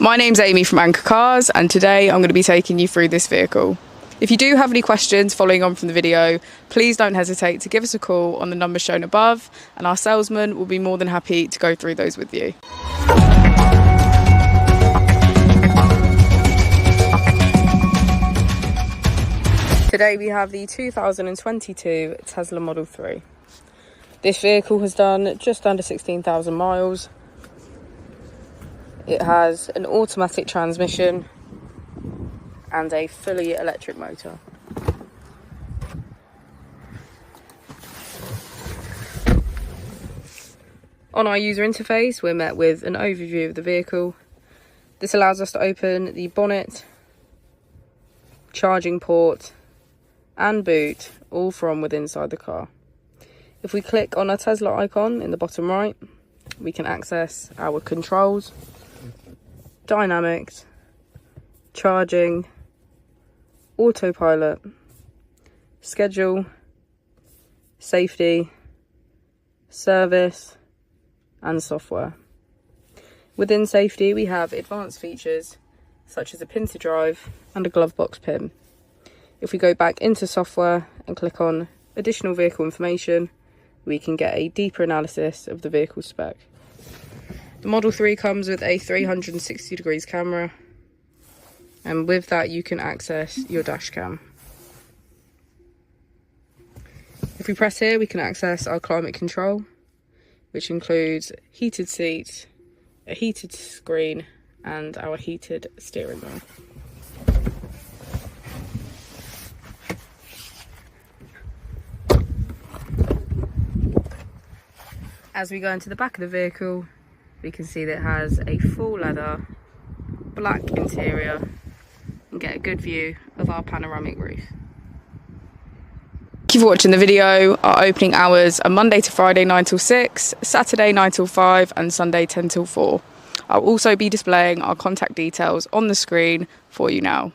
My name's Amy from Anchor Cars, and today I'm going to be taking you through this vehicle. If you do have any questions following on from the video, please don't hesitate to give us a call on the number shown above, and our salesman will be more than happy to go through those with you. Today we have the 2022 Tesla Model 3. This vehicle has done just under 16,000 miles. It has an automatic transmission and a fully electric motor. On our user interface, we're met with an overview of the vehicle. This allows us to open the bonnet, charging port, and boot, all from within inside the car. If we click on our Tesla icon in the bottom right, we can access our controls, dynamics, charging, autopilot, schedule, safety, service, and software. Within safety, we have advanced features such as a pin to drive and a glove box pin. If we go back into software and click on additional vehicle information, we can get a deeper analysis of the vehicle spec. The Model 3 comes with a 360 degrees camera, and with that you can access your dash cam. If we press here, we can access our climate control, which includes heated seats, a heated screen, and our heated steering wheel. As we go into the back of the vehicle, we can see that it has a full leather, black interior, and get a good view of our panoramic roof. Thank you for watching the video. Our opening hours are Monday to Friday 9 till 6, Saturday 9 till 5, and Sunday 10 till 4. I'll also be displaying our contact details on the screen for you now.